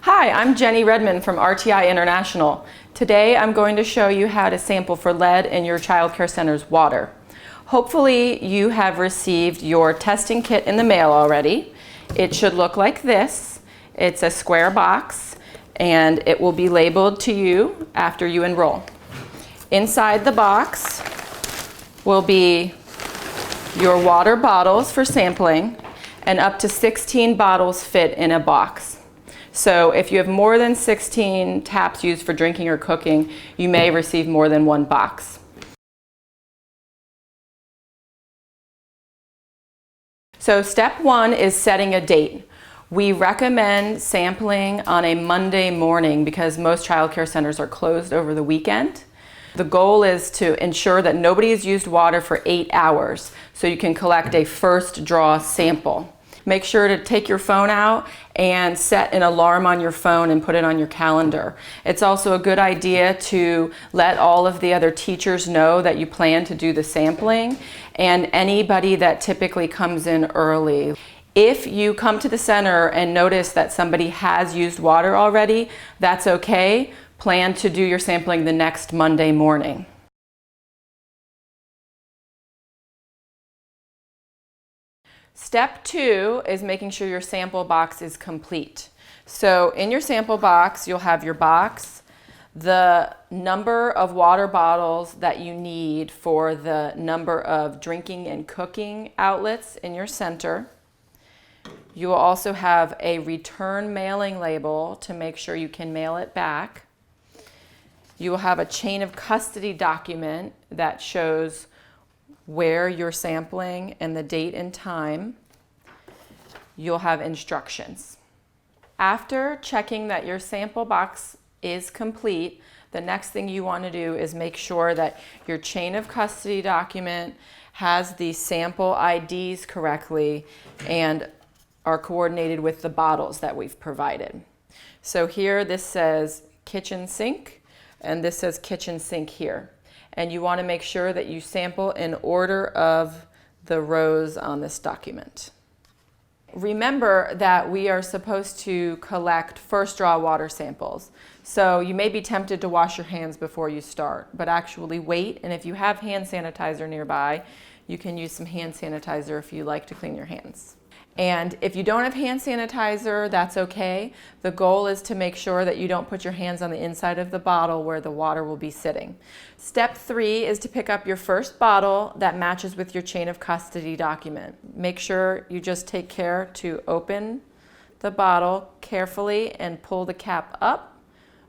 Hi, I'm Jenny Redmond from RTI International. Today I'm going to show you how to sample for lead in your child care center's water. Hopefully you have received your testing kit in the mail already. It should look like this. It's a square box and it will be labeled to you after you enroll. Inside the box will be your water bottles for sampling, and up to 16 bottles fit in a box. So if you have more than 16 taps used for drinking or cooking, you may receive more than one box. So step one is setting a date. We recommend sampling on a Monday morning because most child care centers are closed over the weekend. The goal is to ensure that nobody has used water for 8 hours so you can collect a first draw sample. Make sure to take your phone out and set an alarm on your phone and put it on your calendar. It's also a good idea to let all of the other teachers know that you plan to do the sampling and anybody that typically comes in early. If you come to the center and notice that somebody has used water already, that's okay. Plan to do your sampling the next Monday morning. Step two is making sure your sample box is complete. So in your sample box, you'll have your box, the number of water bottles that you need for the number of drinking and cooking outlets in your center. You will also have a return mailing label to make sure you can mail it back. You will have a chain of custody document that shows where you're sampling and the date and time. You'll have instructions. After checking that your sample box is complete, the next thing you want to do is make sure that your chain of custody document has the sample IDs correctly and are coordinated with the bottles that we've provided. So here this says kitchen sink and this says kitchen sink here. And you want to make sure that you sample in order of the rows on this document. Remember that we are supposed to collect first draw water samples. So you may be tempted to wash your hands before you start, but actually wait, and if you have hand sanitizer nearby, you can use some hand sanitizer if you like to clean your hands. And if you don't have hand sanitizer, that's okay. The goal is to make sure that you don't put your hands on the inside of the bottle where the water will be sitting. Step three is to pick up your first bottle that matches with your chain of custody document. Make sure you just take care to open the bottle carefully and pull the cap up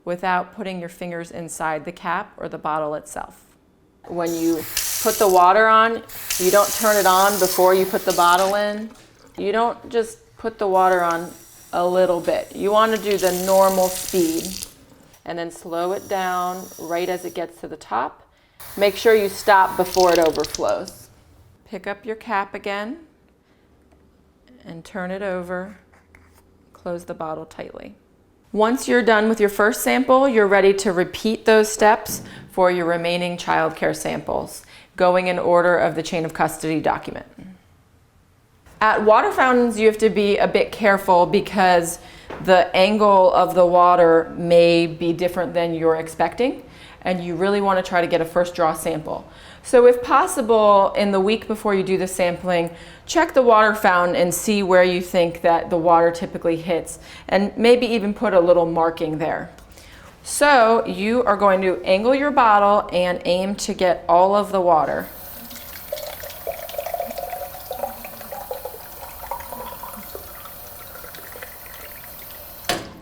without putting your fingers inside the cap or the bottle itself. When you put the water on, you don't turn it on before you put the bottle in. You don't just put the water on a little bit. You want to do the normal speed and then slow it down right as it gets to the top. Make sure you stop before it overflows. Pick up your cap again and turn it over. Close the bottle tightly. Once you're done with your first sample, you're ready to repeat those steps for your remaining child care samples, going in order of the chain of custody document. At water fountains, you have to be a bit careful because the angle of the water may be different than you're expecting, and you really want to try to get a first draw sample. So if possible, in the week before you do the sampling, check the water fountain and see where you think that the water typically hits, and maybe even put a little marking there. So you are going to angle your bottle and aim to get all of the water.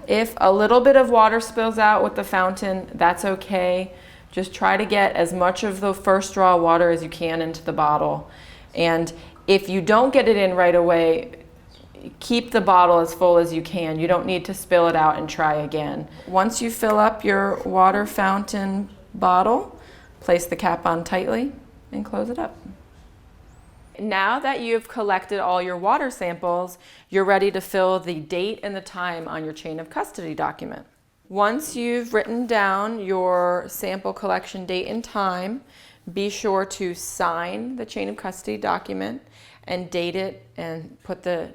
If a little bit of water spills out with the fountain, that's okay. Just try to get as much of the first draw water as you can into the bottle. And if you don't get it in right away, keep the bottle as full as you can. You don't need to spill it out and try again. Once you fill up your water fountain bottle, place the cap on tightly and close it up. Now that you've collected all your water samples, you're ready to fill the date and the time on your chain of custody document. Once you've written down your sample collection date and time, be sure to sign the chain of custody document and date it and put the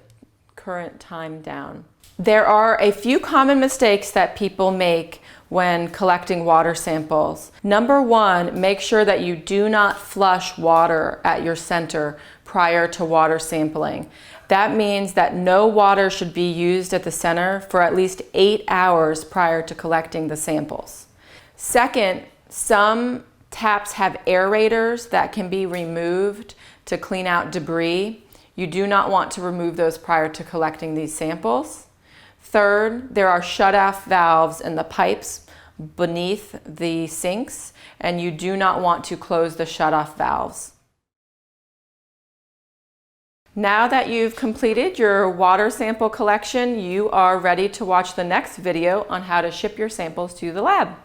current time down. There are a few common mistakes that people make when collecting water samples. Number one, make sure that you do not flush water at your center prior to water sampling. That means that no water should be used at the center for at least 8 hours prior to collecting the samples. Second, some taps have aerators that can be removed to clean out debris. You do not want to remove those prior to collecting these samples. Third, there are shut-off valves in the pipes beneath the sinks, and you do not want to close the shut-off valves. Now that you've completed your water sample collection, you are ready to watch the next video on how to ship your samples to the lab.